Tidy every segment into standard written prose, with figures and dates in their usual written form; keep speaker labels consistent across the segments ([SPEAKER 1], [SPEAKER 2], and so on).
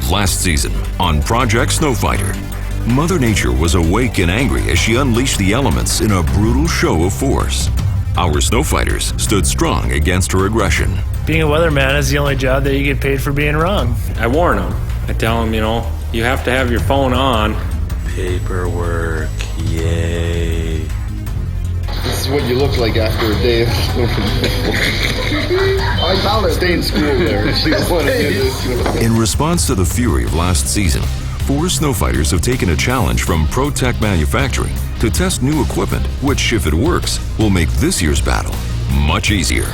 [SPEAKER 1] of last season on Project SnoFighter. Mother Nature was awake and angry as she unleashed the elements in a brutal show of force. Our SnoFighters stood strong against her aggression.
[SPEAKER 2] Being a weatherman is the only job that you get paid for being wrong.
[SPEAKER 3] I warn them. I tell them, you have to have your phone on.
[SPEAKER 4] Paperwork, yay.
[SPEAKER 5] This is what you look like after a day of I told her stay in school there. She don't want to do this.
[SPEAKER 1] In response to the fury of last season, 4 SnoFighters have taken a challenge from ProTech Manufacturing to test new equipment, which, if it works, will make this year's battle much easier.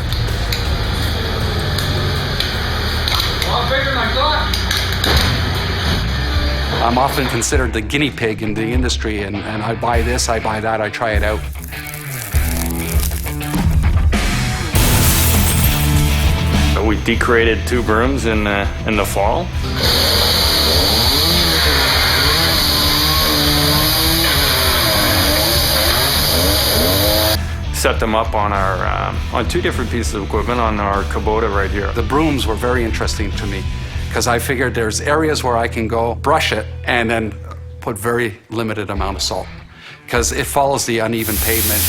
[SPEAKER 6] I'm often considered the guinea pig in the industry, and I buy this, I buy that, I try it out.
[SPEAKER 3] We decorated 2 brooms in the fall. Set them up on our on 2 different pieces of equipment on our Kubota right here.
[SPEAKER 6] The brooms were very interesting to me because I figured there's areas where I can go brush it and then put very limited amount of salt because it follows the uneven pavement.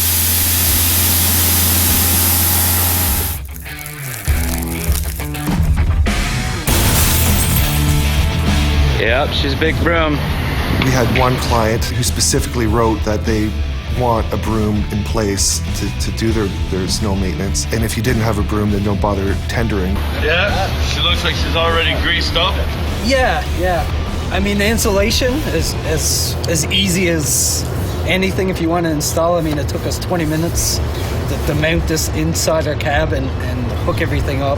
[SPEAKER 3] Yep, she's a big broom.
[SPEAKER 7] We had one client who specifically wrote that they want a broom in place to do their snow maintenance. And if you didn't have a broom, then don't bother tendering.
[SPEAKER 8] Yeah, she looks like she's already greased up.
[SPEAKER 9] Yeah. I mean, the installation is as easy as anything if you want to install. I mean, it took us 20 minutes to mount this inside our cab and hook everything up.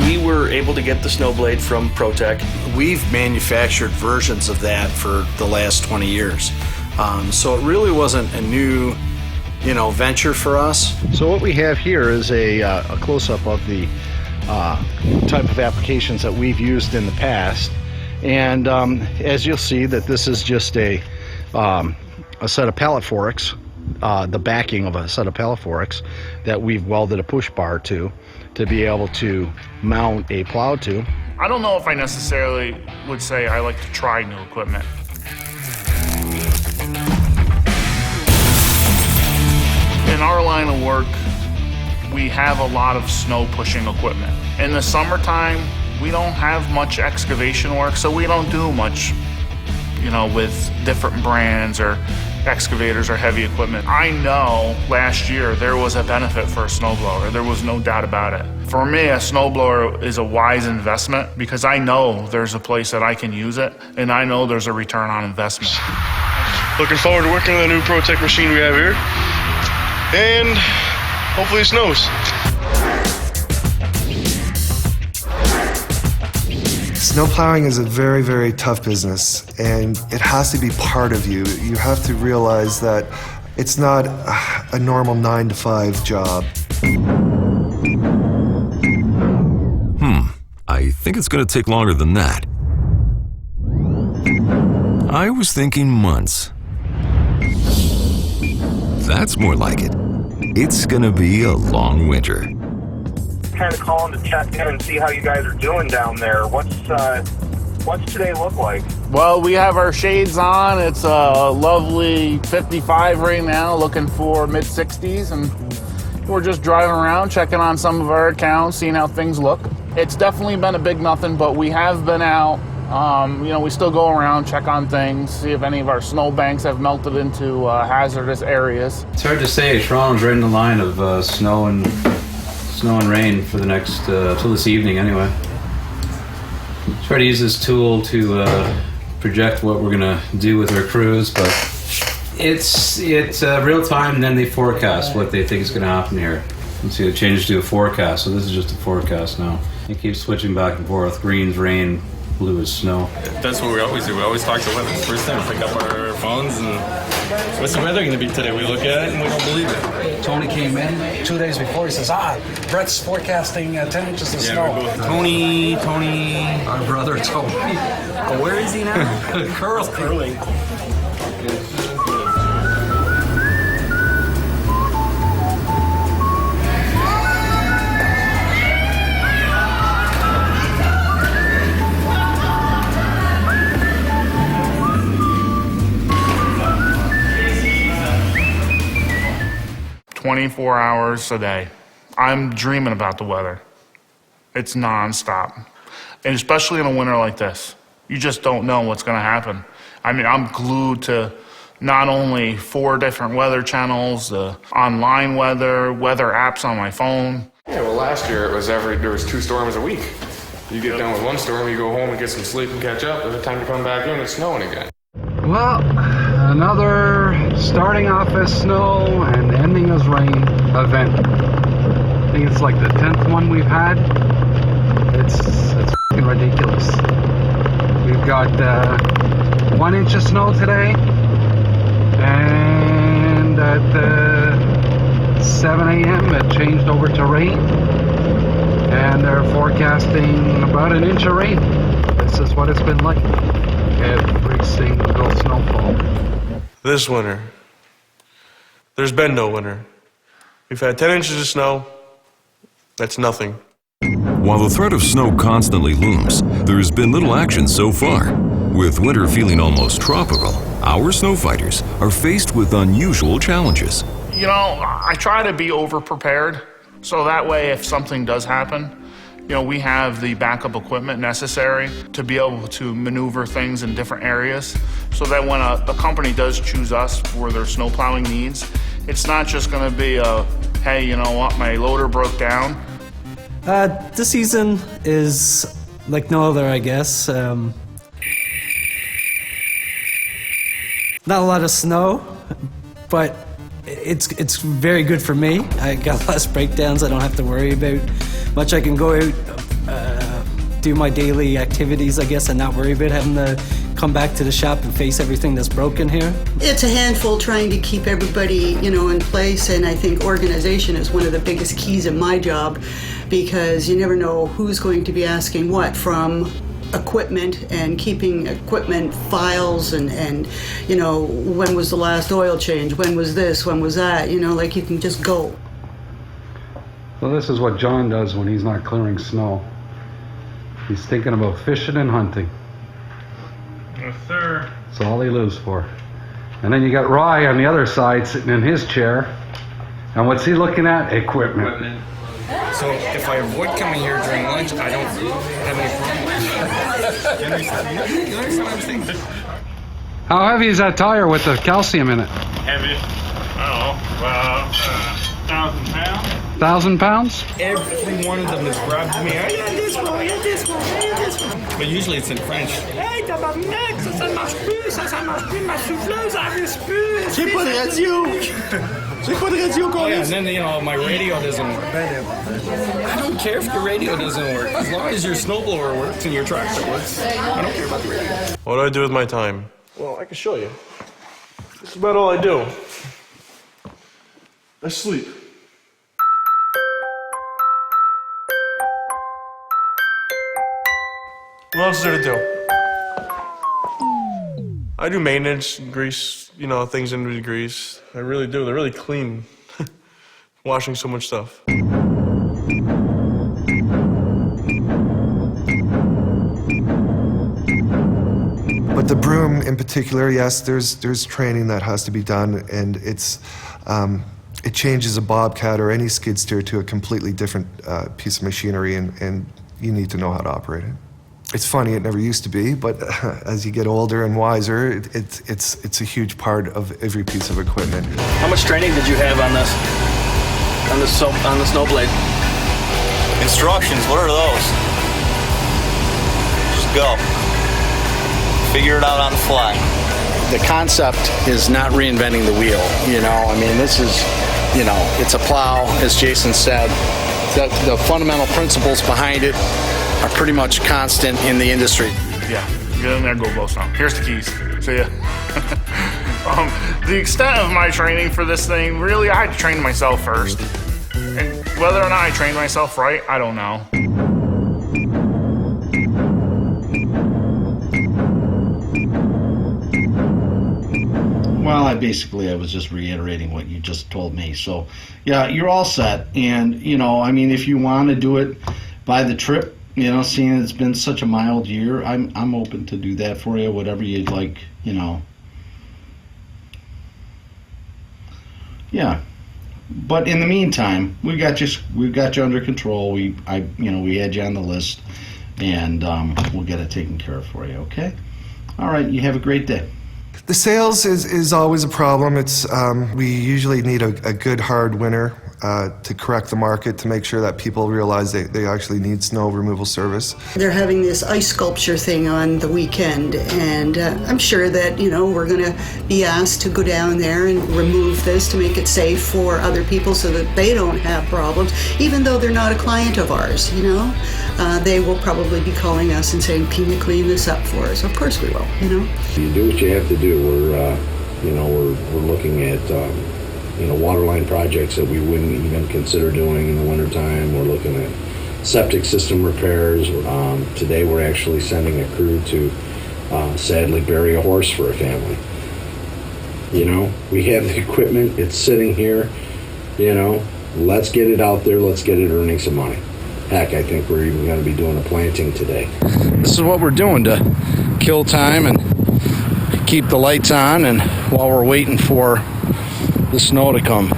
[SPEAKER 10] We were able to get the snowblade from ProTech.
[SPEAKER 11] We've manufactured versions of that for the last 20 years. So it really wasn't a new, venture for us.
[SPEAKER 12] So what we have here is a close-up of the type of applications that we've used in the past. And as you'll see that this is just a set of pallet forks, the backing of a set of pallet forks that we've welded a push bar to be able to mount a plow to.
[SPEAKER 13] I don't know if I necessarily would say I like to try new equipment. In our line of work, we have a lot of snow pushing equipment. In the summertime, we don't have much excavation work, so we don't do much, with different brands or excavators or heavy equipment. I know last year there was a benefit for a snowblower. There was no doubt about it. For me, a snowblower is a wise investment because I know there's a place that I can use it and I know there's a return on investment.
[SPEAKER 8] Looking forward to working with the new ProTech machine we have here. And hopefully it snows.
[SPEAKER 7] Snow plowing is a very, very tough business, and it has to be part of you. You have to realize that it's not a normal 9-to-5 job.
[SPEAKER 1] I think it's going to take longer than that. I was thinking months. That's more like it. It's going to be a long winter.
[SPEAKER 14] Kind of calling to check in and see how you guys are doing down there. What's today look like?
[SPEAKER 13] Well, we have our shades on. It's a lovely 55 right now, looking for mid-60s, and we're just driving around, checking on some of our accounts, seeing how things look. It's definitely been a big nothing, but we have been out. We still go around, check on things, see if any of our snow banks have melted into hazardous areas.
[SPEAKER 15] It's hard to say. Toronto's right in the line of snow and rain for the next till this evening anyway. Try to use this tool to project what we're gonna do with our crews, but it's real time, and then they forecast what they think is gonna happen here. Let's see, it changes to a forecast, so this is just a forecast now. It keeps switching back and forth. Green's rain, blue is snow.
[SPEAKER 3] That's what we always do. We always talk to weather. First time we pick up our phones and what's the weather going to be today? We look at it and we don't believe it.
[SPEAKER 9] Tony came in 2 days before. He says, Brett's forecasting 10 inches of snow.
[SPEAKER 3] Tony.
[SPEAKER 9] Our brother Tony.
[SPEAKER 3] Oh, where is he now? Curling.
[SPEAKER 13] 24 hours a day. I'm dreaming about the weather. It's nonstop. And especially in a winter like this, you just don't know what's going to happen. I mean, I'm glued to not only 4 different weather channels, the online weather apps on my phone.
[SPEAKER 16] Yeah, well, last year there was 2 storms a week. You get done with one storm, you go home and get some sleep and catch up. By the time you come back in, it's snowing again.
[SPEAKER 6] Well, another starting off as snow and ending as rain event. I think it's like the 10th one we've had. It's f***ing ridiculous. We've got 1 inch of snow today, and at 7 a.m. it changed over to rain, and they're forecasting about 1 inch of rain. This is what it's been like every single snowfall.
[SPEAKER 8] This winter, there's been no winter. We've had 10 inches of snow. That's nothing.
[SPEAKER 1] While the threat of snow constantly looms, there's been little action so far. With winter feeling almost tropical, our SnoFighters are faced with unusual challenges.
[SPEAKER 13] You know, I try to be over-prepared, so that way if something does happen, you know, we have the backup equipment necessary to be able to maneuver things in different areas, so that when a company does choose us for their snow plowing needs, it's not just going to be a, hey, you know what, my loader broke down.
[SPEAKER 9] This season is like no other, I guess. Not a lot of snow, but it's very good for me. I got less breakdowns. I don't have to worry about much. I can go out, do my daily activities, I guess, and not worry about having to come back to the shop and face everything that's broken here.
[SPEAKER 17] It's a handful trying to keep everybody, you know, in place, and I think organization is one of the biggest keys in my job, because you never know who's going to be asking what from equipment, and keeping equipment files and you know, when was the last oil change, when was this, when was that, you know, like you can just go.
[SPEAKER 6] So this is what John does when he's not clearing snow. He's thinking about fishing and hunting.
[SPEAKER 13] Yes, sir.
[SPEAKER 6] That's all he lives for. And then you got Rye on the other side sitting in his chair. And what's he looking at? Equipment.
[SPEAKER 16] So if I avoid coming here during lunch, I don't have any problems. You understand what I'm saying?
[SPEAKER 6] How heavy is that tire with the calcium in it?
[SPEAKER 13] Heavy. Oh, well, 1,000 pounds.
[SPEAKER 6] 1,000 pounds?
[SPEAKER 16] Every one of them has grabbed me. I got this one, I got this one, I got this one. But usually it's in French. Hey, tabarnak, ça marche plus, ça marche plus, ma souffleuse arrive plus. J'ai pas de radio. J'ai pas de radio, oh, yeah, and then, you know, my radio doesn't work. I don't care if your radio doesn't work. As long as your snowblower works and your tractor works, I don't care about the radio.
[SPEAKER 8] What do I do with my time? Well, I can show you. This is about all I do. I sleep. What else is there to do? I do maintenance, grease, you know, things into the grease. I really do. They're really clean. Washing so much stuff.
[SPEAKER 7] But the broom in particular, yes, there's training that has to be done, and it changes a bobcat or any skid steer to a completely different piece of machinery, and you need to know how to operate it. It's funny, it never used to be, but as you get older and wiser, it's a huge part of every piece of equipment.
[SPEAKER 10] How much training did you have on this? On the snow blade?
[SPEAKER 18] Instructions, what are those? Just go. Figure it out on the fly.
[SPEAKER 11] The concept is not reinventing the wheel, you know. I mean, this is, you know, it's a plow, as Jason said. The fundamental principles behind it are pretty much constant in the industry.
[SPEAKER 13] Yeah, get in there, go blow snow. Here's the keys. See ya. The extent of my training for this thing, really, I had to train myself first. And whether or not I trained myself right, I don't know.
[SPEAKER 12] Well, I was just reiterating what you just told me. So, yeah, you're all set. And, you know, I mean, if you want to do it by the trip, you know, seeing it's been such a mild year, I'm open to do that for you, whatever you'd like, you know. Yeah. But in the meantime, we've got you under control. We had you on the list, and we'll get it taken care of for you. Okay? All right. You have a great day.
[SPEAKER 7] The sales is always a problem. It's we usually need a good hard winter to correct the market, to make sure that people realize they actually need snow removal service.
[SPEAKER 17] They're having this ice sculpture thing on the weekend, and I'm sure that, we're going to be asked to go down there and remove this to make it safe for other people so that they don't have problems, even though they're not a client of ours, They will probably be calling us and saying, can you clean this up for us? Of course we will,
[SPEAKER 19] You do what you have to do. We're looking at waterline projects that we wouldn't even consider doing in the wintertime. We're looking at septic system repairs. Today we're actually sending a crew to sadly bury a horse for a family. We have the equipment. It's sitting here. Let's get it out there. Let's get it earning some money. Heck, I think we're even going to be doing a planting today.
[SPEAKER 11] This is what we're doing to kill time and keep the lights on, and while we're waiting for the snow to come.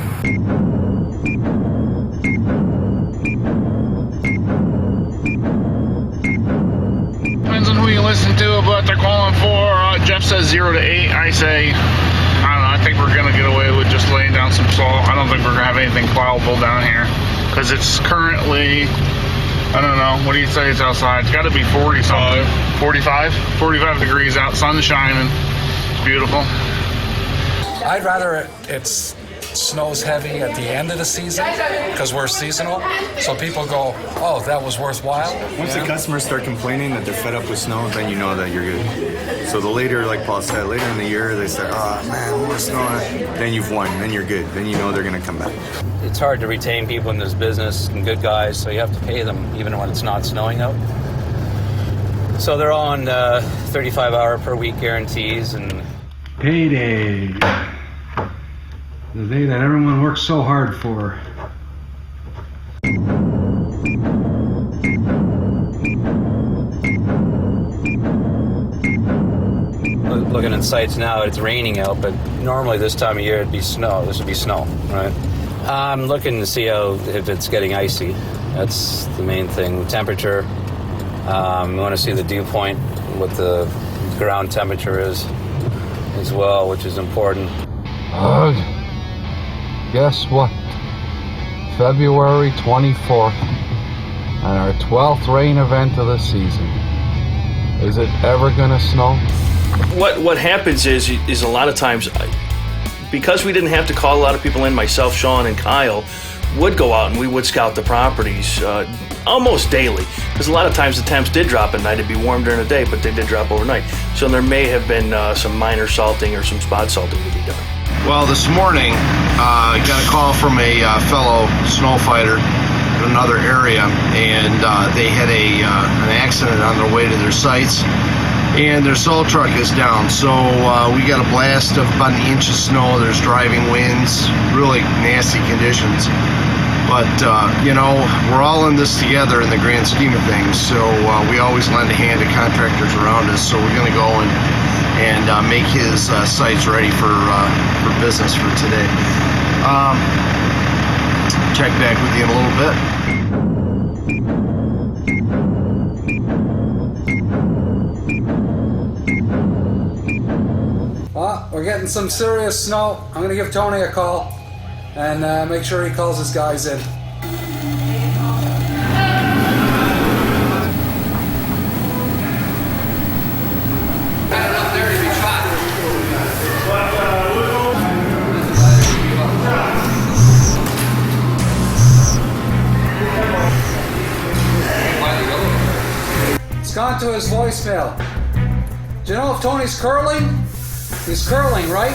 [SPEAKER 13] Depends on who you listen to, but they're calling for, Jeff says 0 to 8. I say, I don't know, I think we're going to get away with just laying down some salt. I don't think we're going to have anything plowable down here, because it's currently, I don't know, what do you say it's outside? It's got to be 40 something. 45 degrees out, sun shining. It's beautiful.
[SPEAKER 6] I'd rather it snows heavy at the end of the season, because we're seasonal, so people go, oh, that was worthwhile.
[SPEAKER 20] Once the customers start complaining that they're fed up with snow, then you know that you're good. So the later, like Paul said, later in the year, they say, oh man, more snow, then you've won, then you're good, then you know they're going to come back.
[SPEAKER 15] It's hard to retain people in this business and good guys, so you have to pay them even when it's not snowing out. So they're on 35-hour per week guarantees. And
[SPEAKER 6] payday. The day that everyone works so hard for.
[SPEAKER 15] Looking at sites now, it's raining out, but normally this time of year it'd be snow. This would be snow, right? I'm looking to see if it's getting icy. That's the main thing. Temperature. We want to see the dew point, what the ground temperature is as well, which is important.
[SPEAKER 6] Guess what? February 24th, and our 12th rain event of the season. Is it ever gonna snow?
[SPEAKER 10] What happens is a lot of times, because we didn't have to call a lot of people in, myself, Sean, and Kyle would go out and we would scout the properties almost daily, because a lot of times the temps did drop at night. It'd be warm during the day, but they did drop overnight. So there may have been some minor salting or some spot salting to be done.
[SPEAKER 21] Well, this morning, I got a call from a fellow SnoFighter in another area, and they had an accident on their way to their sites, and their salt truck is down. So we got a blast of about 1 inch of snow. There's driving winds, really nasty conditions. But, we're all in this together in the grand scheme of things, so we always lend a hand to contractors around us, so we're going to go and make his sites ready for business for today. Check back with you in a little bit.
[SPEAKER 6] Well, we're getting some serious snow. I'm going to give Tony a call and make sure he calls his guys in. It's gone to his voicemail. Do you know if Tony's curling? He's curling, right?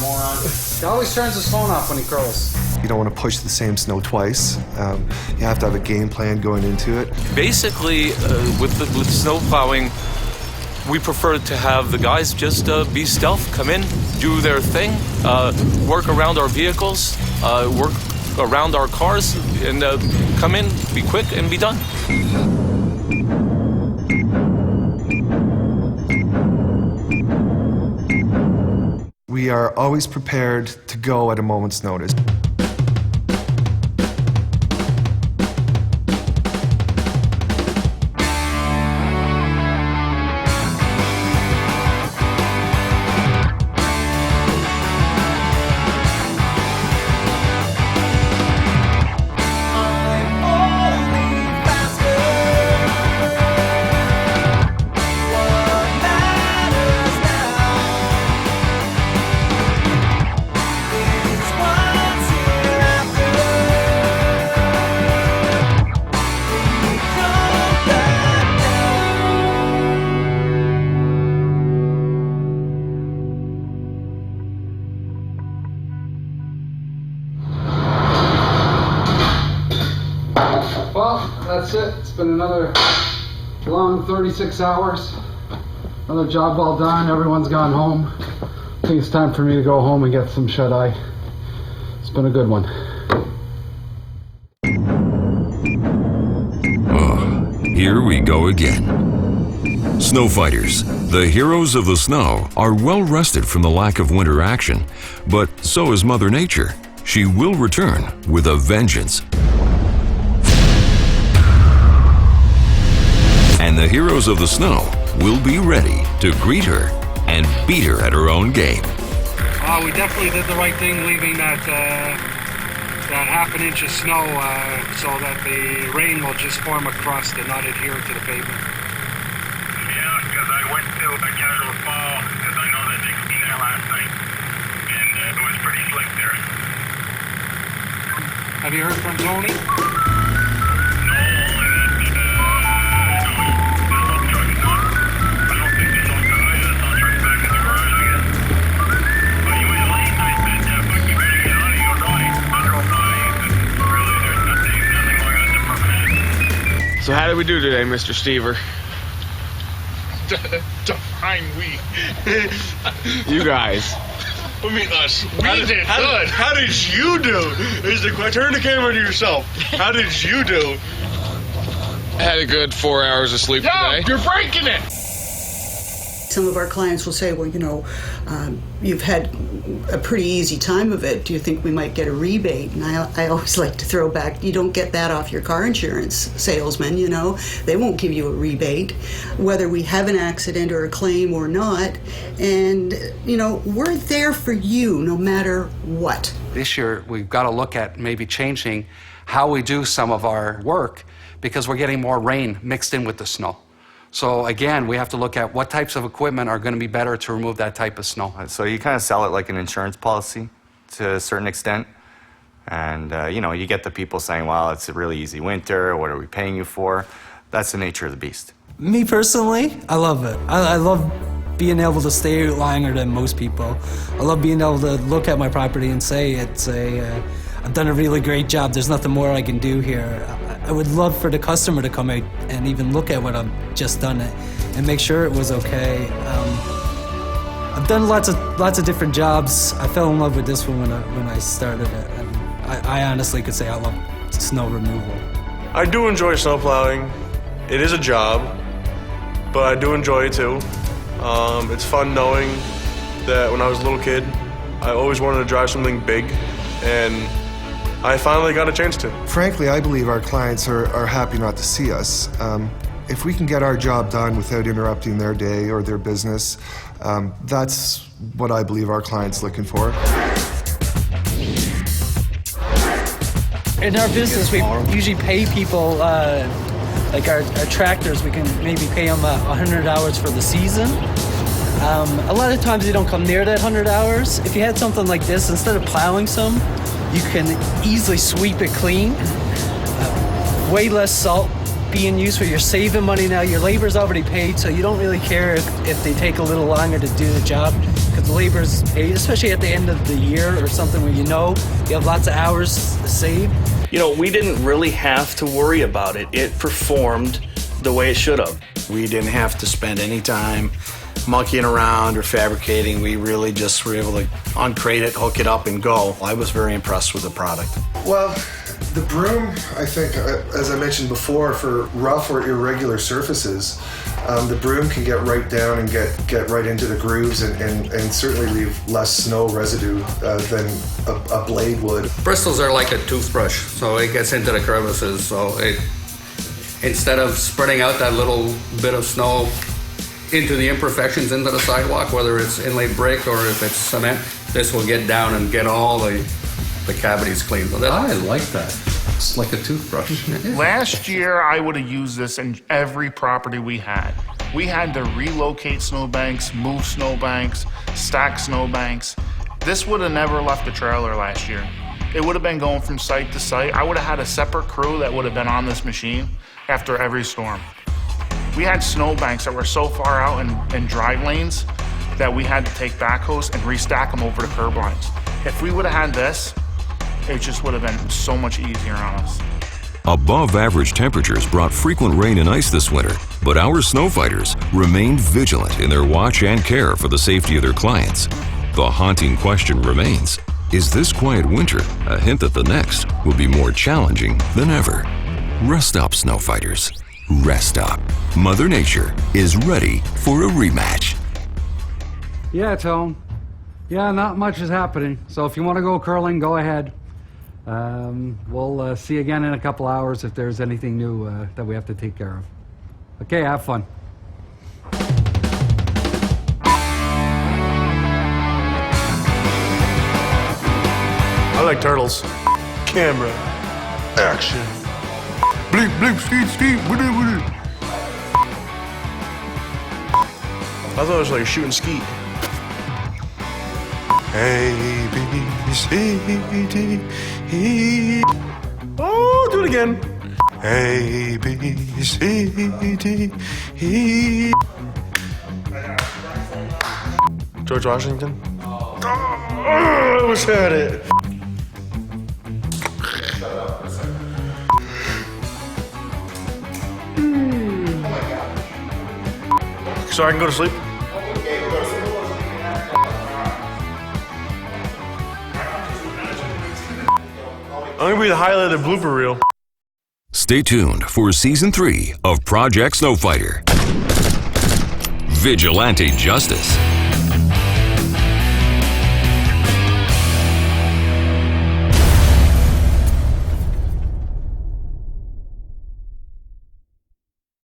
[SPEAKER 6] Moron. He always turns his phone off when he curls.
[SPEAKER 7] You don't want to push the same snow twice. You have to have a game plan going into it.
[SPEAKER 22] Basically, with snow plowing, we prefer to have the guys just be stealth, come in, do their thing, work around our vehicles, work around our cars, and come in, be quick, and be done.
[SPEAKER 7] we are always prepared to go at a moment's notice.
[SPEAKER 6] Well, that's it. It's been another long 36 hours. Another job well done. Everyone's gone home. I think it's time for me to go home and get some shut-eye. It's been a good one.
[SPEAKER 1] Oh, here we go again. SnoFighters, the heroes of the snow, are well rested from the lack of winter action, but so is Mother Nature. She will return with a vengeance. And the heroes of the snow will be ready to greet her and beat her at her own game.
[SPEAKER 6] We definitely did the right thing leaving that half an inch of snow so that the rain will just form a crust and not adhere to the pavement.
[SPEAKER 2] Yeah, because I went to a casual fall because I know that they cleaned there last night, and it was pretty slick there.
[SPEAKER 6] Have you heard from Tony?
[SPEAKER 8] So how did we do today, Mr. Stever?
[SPEAKER 13] Define we.
[SPEAKER 8] You guys.
[SPEAKER 13] I mean us. We did good.
[SPEAKER 8] How did you do? Turn the camera to yourself. How did you do?
[SPEAKER 5] I had a good 4 hours of sleep today.
[SPEAKER 13] You're breaking it.
[SPEAKER 17] Some of our clients will say, well, you've had a pretty easy time of it. Do you think we might get a rebate? And I always like to throw back, you don't get that off your car insurance salesman, They won't give you a rebate, whether we have an accident or a claim or not. And, we're there for you no matter what.
[SPEAKER 4] This year, we've got to look at maybe changing how we do some of our work because we're getting more rain mixed in with the snow. So again, we have to look at what types of equipment are going to be better to remove that type of snow.
[SPEAKER 20] So you kind of sell it like an insurance policy to a certain extent. And, you get the people saying, well, it's a really easy winter. What are we paying you for? That's the nature of the beast.
[SPEAKER 9] Me personally, I love it. I love being able to stay longer than most people. I love being able to look at my property and say I've done a really great job. There's nothing more I can do here. I would love for the customer to come out and even look at what I've just done and make sure it was okay. I've done lots of different jobs. I fell in love with this one when I started it, and I honestly could say I love snow removal.
[SPEAKER 8] I do enjoy snow plowing. It is a job, but I do enjoy it too. It's fun knowing that when I was a little kid, I always wanted to drive something big, and I finally got a chance to.
[SPEAKER 7] Frankly, I believe our clients are happy not to see us. If we can get our job done without interrupting their day or their business, that's what I believe our client's looking for.
[SPEAKER 9] In our business, we usually pay people, like our tractors, we can maybe pay them 100 hours for the season. A lot of times they don't come near that 100 hours. If you had something like this, instead of plowing some, you can easily sweep it clean. Way less salt being used, where you're saving money now. Your labor's already paid, so you don't really care if they take a little longer to do the job, because the labor's paid, especially at the end of the year or something where you have lots of hours to save.
[SPEAKER 10] We didn't really have to worry about it. It performed the way it should have.
[SPEAKER 11] We didn't have to spend any time monkeying around or fabricating. We really just were able to uncrate it, hook it up, and go. I was very impressed with the product.
[SPEAKER 7] Well, The broom, I think, as I mentioned before, for rough or irregular surfaces, the broom can get right down and get right into the grooves and certainly leave less snow residue than a blade would.
[SPEAKER 4] Bristles are like a toothbrush, so it gets into the crevices. So instead of spreading out that little bit of snow into the imperfections into the sidewalk, whether it's inlaid brick or if it's cement, this will get down and get all the cavities clean. So I like that. It's like a toothbrush.
[SPEAKER 13] Last year, I would have used this in every property we had. We had to relocate snowbanks, move snowbanks, stack snowbanks. This would have never left the trailer last year. It would have been going from site to site. I would have had a separate crew that would have been on this machine after every storm. We had snowbanks that were so far out in drive lanes that we had to take backhoes and restack them over the curb lines. If we would have had this, it just would have been so much easier on us.
[SPEAKER 1] Above average temperatures brought frequent rain and ice this winter, but our SnoFighters remained vigilant in their watch and care for the safety of their clients. The haunting question remains, is this quiet winter a hint that the next will be more challenging than ever? Rest up, SnoFighters. Rest up. Mother Nature is ready for a rematch.
[SPEAKER 6] Yeah, Tone. Yeah, not much is happening. So if you want to go curling, go ahead. We'll see you again in a couple hours if there's anything new that we have to take care of. Okay, have fun.
[SPEAKER 8] I like turtles. Camera. Action. Bleep, bleep, skeet, skeet, woody, woody. I thought it was like shooting skeet. A, B, C, D, E. Oh, do it again. A, B, C, D, E. George Washington? Oh, I almost had it. So I can go to sleep? I'm gonna be the highlight of the blooper reel.
[SPEAKER 1] Stay tuned for Season 3 of Project SnoFighter. Vigilante Justice.